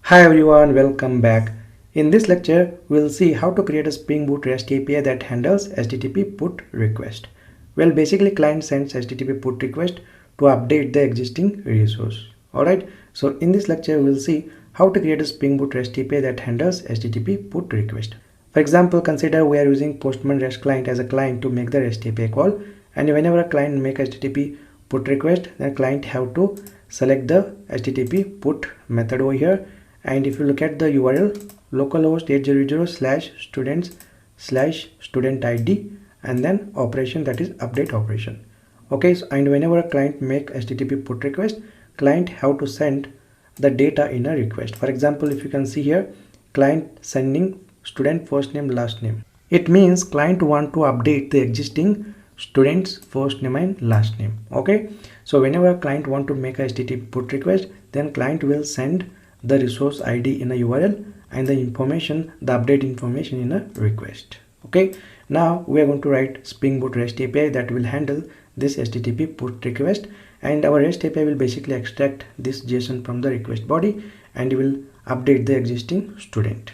Hi everyone, welcome back. In this lecture, we'll see how to create a Spring Boot REST API that handles HTTP put request. Well, basically client sends HTTP put request to update the existing resource. Alright, so in this lecture, we'll see how to create a Spring Boot REST API that handles HTTP put request. For example, consider we are using Postman REST client as a client to make the REST API call, and whenever a client make HTTP put request, then client have to select the HTTP put method over here. And if you look at the URL localhost 800/students/student ID and then operation, that is update operation. Okay, so and whenever a client make HTTP put request, client have to send the data in a request. For example, if you can see here, client sending student first name last name. It means client want to update the existing student's first name and last name. Okay, so whenever a client want to make a HTTP put request, then client will send the resource ID in a URL and the information, the update information in a request. Okay, now we are going to write Spring Boot REST API that will handle this HTTP put request, and our REST API will basically extract this JSON from the request body and will update the existing student.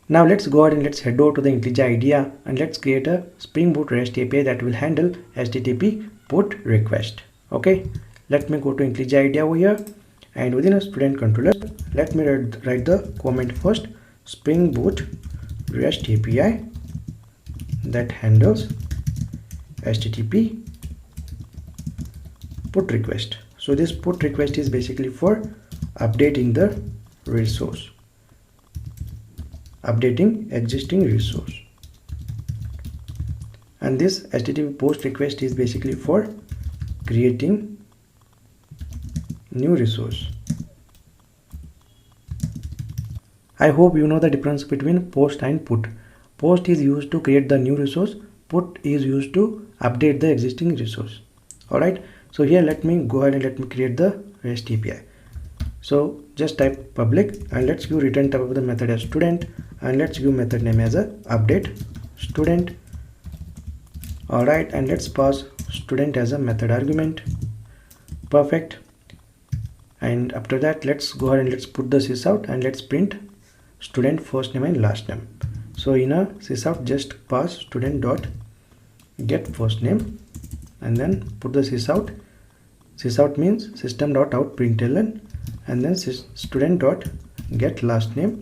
Now let's go ahead and let's head over to the IntelliJ IDEA and let's create a Spring Boot REST API that will handle HTTP put request. Okay, let me go to IntelliJ IDEA over here, and within a student controller, let me write the comment first: Spring Boot REST API that handles HTTP put request. So this put request is basically for updating the resource, updating existing resource, and this HTTP post request is basically for creating new resource. I hope you know the difference between post and put. Post is used to create the new resource, put is used to update the existing resource. Alright, so here let me go ahead and let me create the REST API. So just type public and let's give return type of the method as student, and let's give method name as a update student. Alright, and let's pass student as a method argument. Perfect. And after that, let's go ahead and let's put the sysout and let's print student first name and last name. So in a sysout, just pass student dot get first name and then put the sysout. Sysout means system dot out println, and then student dot get last name,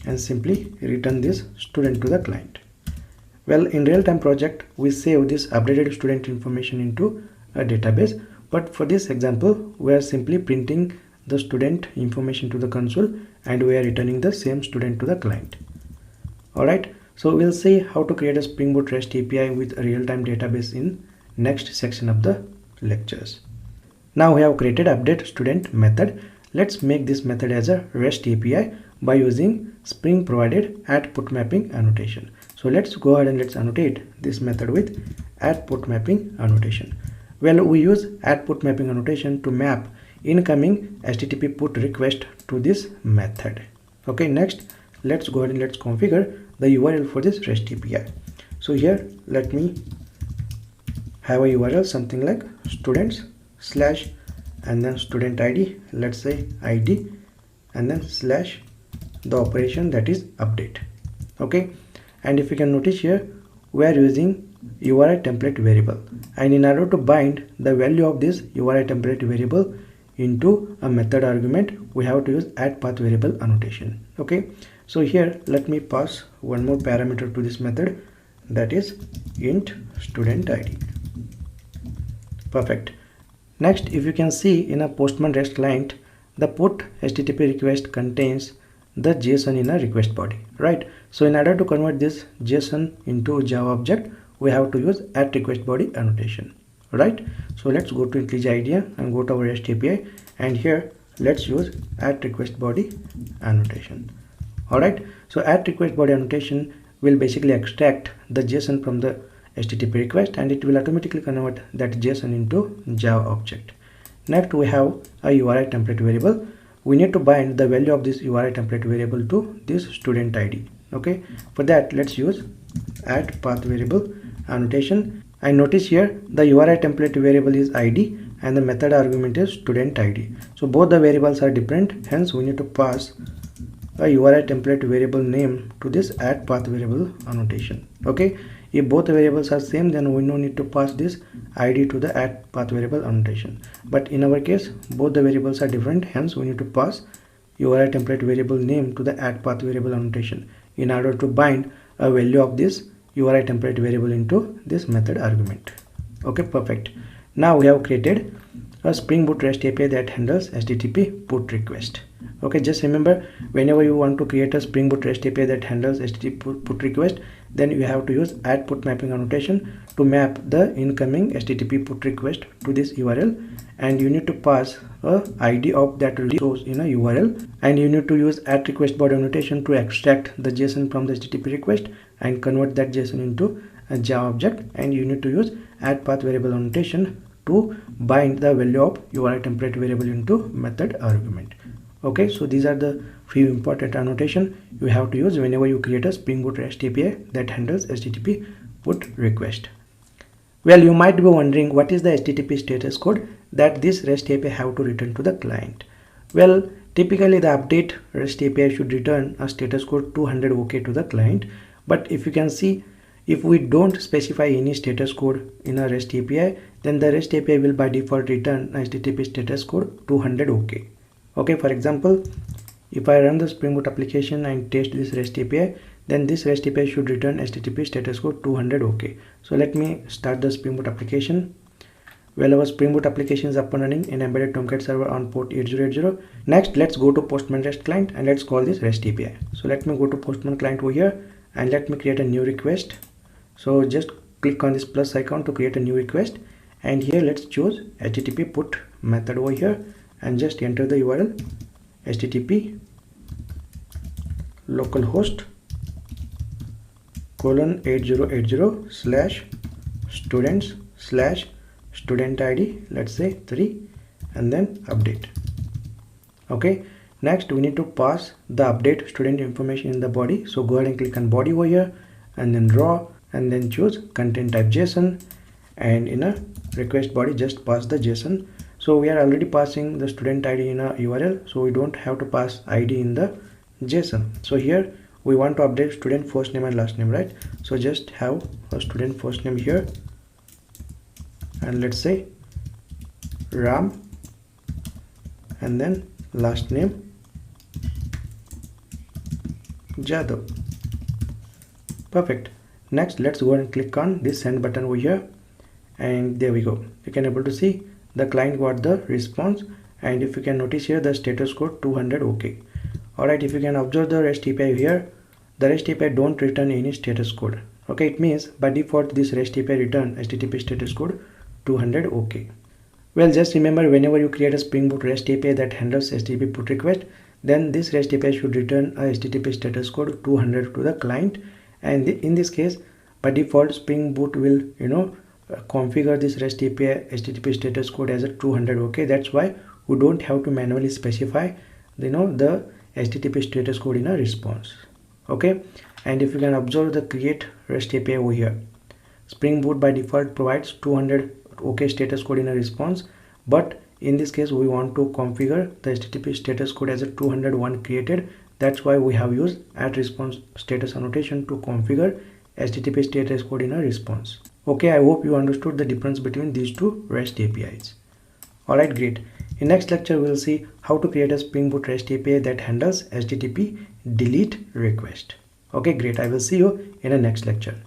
and simply return this student to the client. Well, in real-time project, we save this updated student information into a database. But for this example, we are simply printing the student information to the console and we are returning the same student to the client. Alright, so we'll see how to create a Spring Boot REST API with a real-time database in next section of the lectures. Now we have created update student method. Let's make this method as a REST API by using Spring provided @put mapping annotation. So let's go ahead and let's annotate this method with @put mapping annotation. Well, we use @put mapping annotation to map incoming HTTP put request to this method. Okay, next let's go ahead and let's configure the URL for this REST API. So here let me have a URL something like students slash and then student ID, let's say ID, and then slash the operation that is update. Okay, and if you can notice here, we are using URI template variable, and in order to bind the value of this URI template variable into a method argument, we have to use @path variable annotation. Okay, so here let me pass one more parameter to this method, that is int student ID. Perfect. Next, if you can see in a Postman REST client, the put HTTP request contains the JSON in a request body, right? So in order to convert this JSON into Java object, we have to use @request_body annotation, right? So let's go to IntelliJ IDEA and go to our REST API, and here let's use @request_body annotation. Alright, so @request_body annotation will basically extract the JSON from the HTTP request and it will automatically convert that JSON into Java object. Next, we have a URI template variable. We need to bind the value of this URI template variable to this student ID. Okay, for that let's use @path variable annotation, and notice here the URI template variable is ID and the method argument is student ID. So both the variables are different, hence we need to pass a URI template variable name to this add path variable annotation. Okay, if both variables are same, then we no need to pass this ID to the add path variable annotation. But in our case, both the variables are different, hence we need to pass URI template variable name to the add path variable annotation in order to bind a value of this URI template variable into this method argument. Okay, perfect. Now we have created a Spring Boot REST API that handles HTTP put request. Okay, just remember, whenever you want to create a Spring Boot REST API that handles HTTP put request, then you have to use add put mapping annotation to map the incoming HTTP put request to this URL, and you need to pass a ID of that resource in a URL, and you need to use add request body annotation to extract the JSON from the HTTP request and convert that JSON into a Java object, and you need to use add path variable annotation to bind the value of URI template variable into method argument. Okay, so these are the few important annotation you have to use whenever you create a Spring Boot REST API that handles HTTP put request. Well, you might be wondering what is the HTTP status code that this REST API have to return to the client. Well, typically the update REST API should return a status code 200 OK to the client, but if you can see, if we don't specify any status code in a REST API, then the REST API will by default return a HTTP status code 200 OK. Okay, for example, if I run the Spring Boot application and test this REST API, then this REST API should return HTTP status code 200 OK. So let me start the Spring Boot application. Well, our Spring Boot application is up and running in embedded Tomcat server on port 8080. Next, let's go to Postman REST client and let's call this REST API. So let me go to Postman client over here and let me create a new request. So just click on this plus icon to create a new request, and here let's choose HTTP put method over here and just enter the URL http localhost /8080/students/student ID, let's say 3, and then update. Okay, next we need to pass the update student information in the body. So go ahead and click on body over here and then raw, and then choose content type JSON, and in a request body just pass the JSON. So we are already passing the student ID in a URL, so we don't have to pass ID in the JSON. So here we want to update student first name and last name, right? So just have a student first name here, and let's say Ram, and then last name Jadhav. Perfect. Next, let's go and click on this send button over here, and there we go. You can able to see the client got the response, and if you can notice here the status code 200 OK. Alright, if you can observe the REST API here, the REST API don't return any status code. Okay, it means by default this REST API return HTTP status code 200 OK. Well, just remember, whenever you create a Spring Boot REST API that handles HTTP put request, then this REST API should return a HTTP status code 200 to the client, and in this case by default Spring Boot will configure this REST API HTTP status code as a 200 OK. That's why we don't have to manually specify the HTTP status code in a response. Okay, and if you can observe the create REST API over here, Spring Boot by default provides 200 OK status code in a response, but in this case we want to configure the HTTP status code as a 201 created. That's why we have used add response status annotation to configure HTTP status code in a response. Okay, I hope you understood the difference between these two REST APIs. Alright, great. In next lecture, we'll see how to create a Spring Boot REST API that handles HTTP delete request. Okay, great. I will see you in the next lecture.